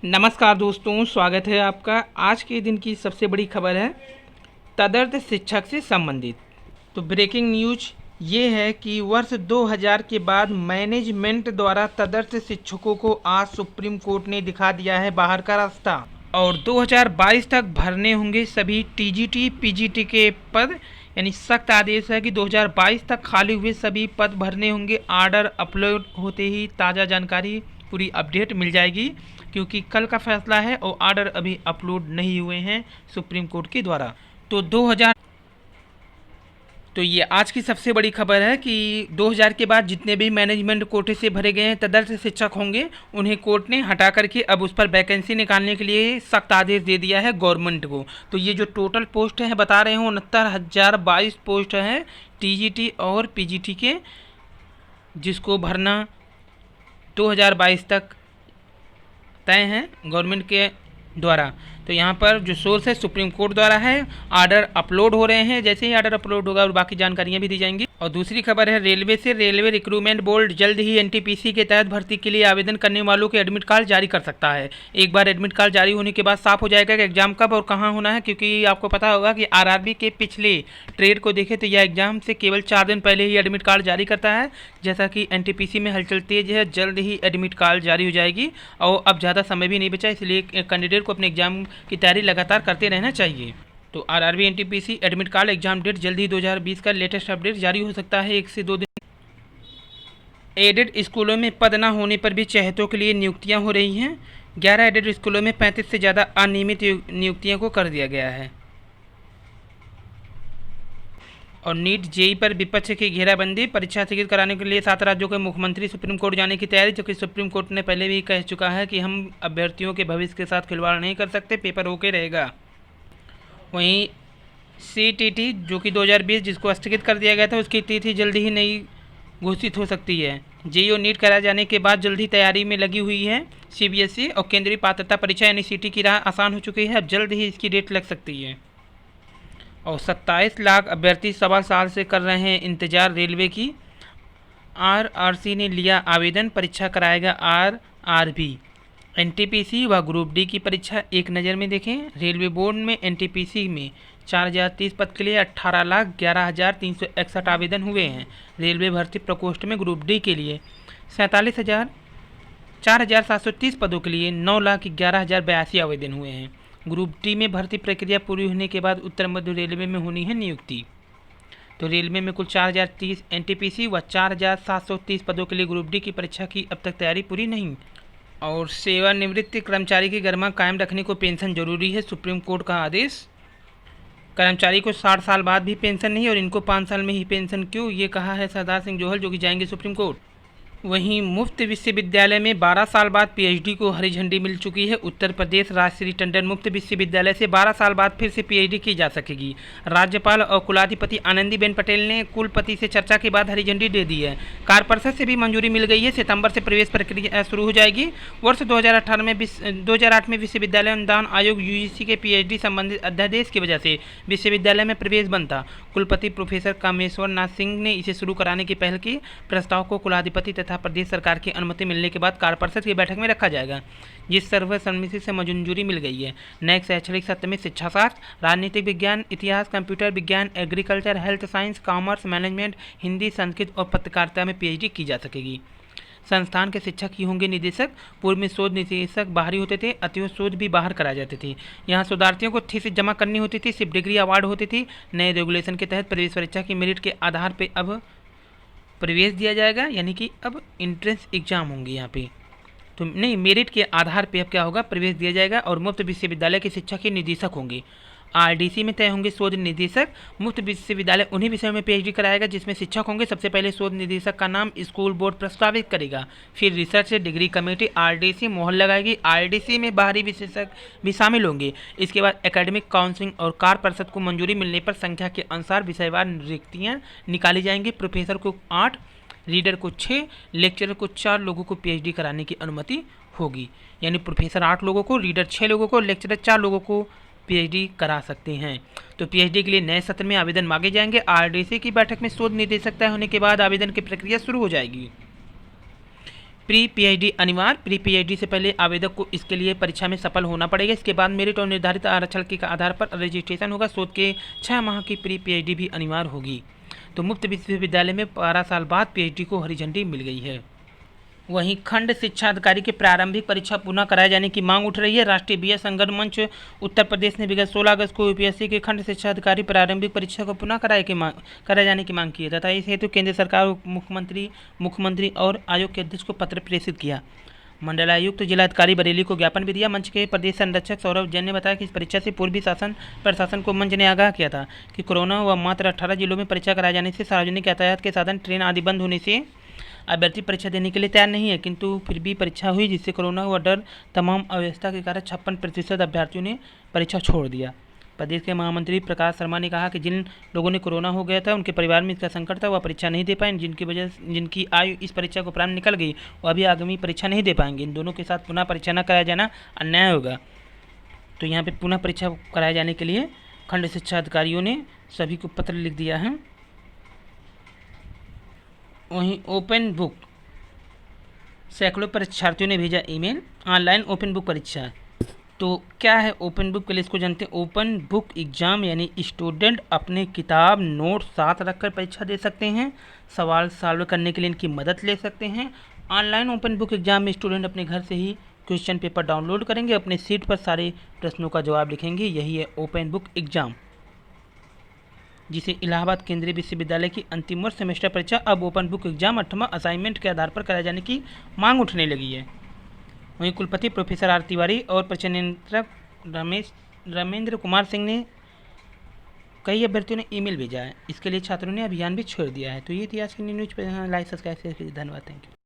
नमस्कार दोस्तों, स्वागत है आपका। आज के दिन की सबसे बड़ी खबर है तदर्थ शिक्षक से संबंधित। तो ब्रेकिंग न्यूज ये है कि वर्ष 2000 के बाद मैनेजमेंट द्वारा तदर्थ शिक्षकों को आज सुप्रीम कोर्ट ने दिखा दिया है बाहर का रास्ता, और 2022 तक भरने होंगे सभी टीजीटी पीजीटी के पद। यानी सख्त आदेश है कि 2022 तक खाली हुए सभी पद भरने होंगे। आर्डर अपलोड होते ही ताज़ा जानकारी पूरी अपडेट मिल जाएगी, क्योंकि कल का फैसला है और आर्डर अभी अपलोड नहीं हुए हैं सुप्रीम कोर्ट के द्वारा। तो ये आज की सबसे बड़ी खबर है कि 2000 के बाद जितने भी मैनेजमेंट कोटे से भरे गए हैं तदर्थ शिक्षक होंगे, उन्हें कोर्ट ने हटा करके अब उस पर वैकेंसी निकालने के लिए सख्त आदेश दे दिया है गवर्नमेंट को। तो ये जो टोटल पोस्ट है बता रहे हैं 69,022 पोस्ट हैं टीजीटी और पीजीटी के, जिसको भरना 2022 तक तय है गवर्नमेंट के द्वारा। तो यहाँ पर जो सोर्स है सुप्रीम कोर्ट द्वारा है। आर्डर अपलोड हो रहे हैं, जैसे ही आर्डर अपलोड होगा और बाकी जानकारियाँ भी दी जाएंगी। और दूसरी खबर है रेलवे से। रेलवे रिक्रूटमेंट बोर्ड जल्द ही एनटीपीसी के तहत भर्ती के लिए आवेदन करने वालों के एडमिट कार्ड जारी कर सकता है। एक बार एडमिट कार्ड जारी होने के बाद साफ हो जाएगा कि एग्जाम कब और कहाँ होना है, क्योंकि आपको पता होगा कि आरआरबी के पिछले ट्रेड को देखें तो यह एग्जाम से केवल 4 दिन पहले ही एडमिट कार्ड जारी करता है। जैसा कि एनटीपीसी में हलचल तेज है, जल्द ही एडमिट कार्ड जारी हो जाएगी और अब ज़्यादा समय भी नहीं बचा, इसलिए कैंडिडेट को अपने एग्जाम की तैयारी लगातार करते रहना चाहिए। तो RRB NTPC admit card exam date जल्द ही 2020 का लेटेस्ट अपडेट जारी हो सकता है 1 से 2 दिन। एडेड स्कूलों में पद न होने पर भी चहेतों के लिए नियुक्तियां हो रही हैं। 11 एडेड स्कूलों में 35 से ज़्यादा अनियमित नियुक्तियों को कर दिया गया है। और नीट जेई पर विपक्ष की घेराबंदी। परीक्षा स्थगित कराने के लिए 7 राज्यों के मुख्यमंत्री सुप्रीम कोर्ट जाने की तैयारी, क्योंकि सुप्रीम कोर्ट ने पहले भी कह चुका है कि हम अभ्यर्थियों के भविष्य के साथ खिलवाड़ नहीं कर सकते, पेपर ओके रहेगा। वहीं सीटीटी जो कि 2020 जिसको स्थगित कर दिया गया था, उसकी तिथि जल्दी ही नई घोषित हो सकती है। जेईई और नीट कराए जाने के बाद जल्द ही तैयारी में लगी हुई है सीबीएसई, और केंद्रीय पात्रता परीक्षा यानी सीटी की राह आसान हो चुकी है। अब जल्द ही इसकी डेट लग सकती है। और 27 लाख अभ्यर्थी 1.25 साल से कर रहे हैं इंतजार रेलवे की। आरआरसी ने लिया आवेदन, परीक्षा कराएगा आरआरबी। एनटीपीसी व ग्रुप डी की परीक्षा एक नज़र में देखें। रेलवे बोर्ड में एनटीपीसी में 4030 पद के लिए 18,11,361 आवेदन हुए हैं। रेलवे भर्ती प्रकोष्ठ में ग्रुप डी के लिए 4,730 पदों के लिए 9,11,082 आवेदन हुए हैं। ग्रुप डी में भर्ती प्रक्रिया पूरी होने के बाद उत्तर मध्य रेलवे में होनी है नियुक्ति। तो रेलवे में कुल 4,030 एनटीपीसी व 4,730 पदों के लिए ग्रुप डी की परीक्षा की अब तक तैयारी पूरी नहीं। और सेवानिवृत्त कर्मचारी की गरिमा कायम रखने को पेंशन जरूरी है, सुप्रीम कोर्ट का आदेश। कर्मचारी को 60 साल बाद भी पेंशन नहीं और इनको 5 साल में ही पेंशन क्यों, ये कहा है सरदार सिंह जोहल, जो कि जाएंगे सुप्रीम कोर्ट। वहीं मुफ्त विश्वविद्यालय में 12 साल बाद पीएचडी को हरी झंडी मिल चुकी है। उत्तर प्रदेश राजश्री टंडन मुफ्त विश्वविद्यालय से 12 साल बाद फिर से पीएचडी की जा सकेगी। राज्यपाल और कुलाधिपति आनंदीबेन पटेल ने कुलपति से चर्चा के बाद हरी झंडी दे दी है। कार्य परिषद से भी मंजूरी मिल गई है। सितंबर से प्रवेश प्रक्रिया शुरू हो जाएगी। वर्ष 2008 में विश्वविद्यालय अनुदान आयोग यूजीसी के पीएचडी संबंधित अध्यादेश की वजह से विश्वविद्यालय में प्रवेश बंद था। कुलपति प्रोफेसर कामेश्वर नाथ सिंह ने इसे शुरू कराने की पहल की। प्रस्ताव को कुलाधिपति तथा प्रदेश सरकार की अनुमति मिलने के बाद कार्य परिषद की बैठक में रखा जाएगा, जिस सर्वसम्मति से मंजूरी मिल गई है। नए शैक्षणिक सत्र में शिक्षा शास्त्र, राजनीतिक विज्ञान, इतिहास, कंप्यूटर विज्ञान, agriculture, health science, commerce, management, Hindi, Sanskrit और पत्रकारिता में पीएचडी की जा सकेगी। संस्थान के शिक्षक ही होंगे निदेशक। पूर्व में शोध निदेशक बाहरी होते थे, अतएव शोध भी बाहर कराए जाते थे। यहाँ शोधार्थियों को थीसिस जमा करनी होती थी, सिर्फ डिग्री अवार्ड होती थी। नए रेगुलेशन के तहत प्रवेश परीक्षा की मेरिट के आधार पर अब प्रवेश दिया जाएगा, यानी कि अब इंट्रेंस एग्जाम होंगे यहाँ पे। तो नहीं, मेरिट के आधार पे अब क्या होगा, प्रवेश दिया जाएगा। और मुफ्त विश्वविद्यालय के शिक्षक ही निदेशक होंगे। आरडीसी में तय होंगे शोध निदेशक। मुफ्त विश्वविद्यालय उन्हीं विषयों में पीएचडी कराएगा जिसमें शिक्षक होंगे। सबसे पहले शोध निदेशक का नाम स्कूल बोर्ड प्रस्तावित करेगा, फिर रिसर्च डिग्री कमेटी आरडीसी मोहर लगाएगी। आरडीसी में बाहरी विशेषज्ञ भी शामिल होंगे। इसके बाद एकेडमिक काउंसिलिंग और कार्य परिषद को मंजूरी मिलने पर संख्या के अनुसार विषयवार रिक्तियाँ निकाली जाएंगी। प्रोफेसर को 8, रीडर को 6, लेक्चरर को 4 लोगों को पीएचडी कराने की अनुमति होगी। यानी प्रोफेसर 8 लोगों को, रीडर 6 लोगों को, लेक्चरर 4 लोगों को पीएचडी करा सकते हैं। तो पीएचडी के लिए नए सत्र में आवेदन मांगे जाएंगे। आरडीसी की बैठक में शोध निदेशक तय होने के बाद आवेदन की प्रक्रिया शुरू हो जाएगी। प्री पीएचडी अनिवार्य। प्री पीएचडी से पहले आवेदक को इसके लिए परीक्षा में सफल होना पड़ेगा। इसके बाद मेरिट और निर्धारित आरक्षण के आधार पर रजिस्ट्रेशन होगा। शोध के 6 माह की प्री पीएचडी भी अनिवार्य होगी। तो मुफ्त विश्वविद्यालय में 12 साल बाद पीएचडी को हरी झंडी मिल गई है। वहीं खंड शिक्षा अधिकारी की प्रारंभिक परीक्षा पुनः कराए जाने की मांग उठ रही है। राष्ट्रीय बीएड संगठन मंच उत्तर प्रदेश ने विगत 16 अगस्त को यूपीएससी के खंड शिक्षा अधिकारी प्रारंभिक परीक्षा को पुनः कराए जाने की मांग की है तथा इस हेतु केंद्र सरकार मुख्यमंत्री और आयोग के अध्यक्ष को पत्र प्रेषित किया। मंडलायुक्त जिलाधिकारी बरेली को ज्ञापन भी दिया। मंच के प्रदेश संरक्षक सौरभ जैन ने बताया कि इस परीक्षा से पूर्वी प्रशासन को मंच ने आगाह किया था कि कोरोना व मात्र 18 जिलों में परीक्षा कराए जाने से सार्वजनिक यातायात के साधन, ट्रेन आदि बंद होने से अभ्यर्थी परीक्षा देने के लिए तैयार नहीं है, किंतु फिर भी परीक्षा हुई, जिससे कोरोना व डर तमाम अव्यवस्था के कारण 56% अभ्यर्थियों ने परीक्षा छोड़ दिया। प्रदेश के महामंत्री प्रकाश शर्मा ने कहा कि जिन लोगों ने कोरोना हो गया था, उनके परिवार में इसका संकट था, वह परीक्षा नहीं दे पाए। जिनकी आयु इस परीक्षा को प्रारंभ निकल गई, वह अभी आगामी परीक्षा नहीं दे पाएंगे। इन दोनों के साथ पुनः परीक्षा न कराया जाना अन्याय होगा। तो यहाँ पे पुनः परीक्षा कराए जाने के लिए खंड शिक्षा अधिकारियों ने सभी को पत्र लिख दिया है। वहीं ओपन बुक, सैकड़ों परीक्षार्थियों ने भेजा ईमेल। ऑनलाइन ओपन बुक परीक्षा, तो क्या है ओपन बुक के लिए, इसको जानते हैं। ओपन बुक एग्ज़ाम यानी स्टूडेंट अपने किताब नोट साथ रखकर परीक्षा दे सकते हैं। सवाल सॉल्व करने के लिए इनकी मदद ले सकते हैं। ऑनलाइन ओपन बुक एग्ज़ाम में स्टूडेंट अपने घर से ही क्वेश्चन पेपर डाउनलोड करेंगे, अपने सीट पर सारे प्रश्नों का जवाब लिखेंगे। यही है ओपन बुक एग्ज़ाम, जिसे इलाहाबाद केंद्रीय विश्वविद्यालय की अंतिम वर्ष सेमेस्टर परीक्षा अब ओपन बुक एग्जाम 8वां असाइनमेंट के आधार पर कराए जाने की मांग उठने लगी है। वहीं कुलपति प्रोफेसर आर तिवारी और प्रचनियंत्रक रमेंद्र कुमार सिंह ने कई अभ्यर्थियों ने ईमेल भेजा है। इसके लिए छात्रों ने अभियान भी छोड़ दिया है। तो ये थी आज की न्यूज़। लाइक सब्सक्राइब शेयर कीजिए। धन्यवाद, थैंक यू।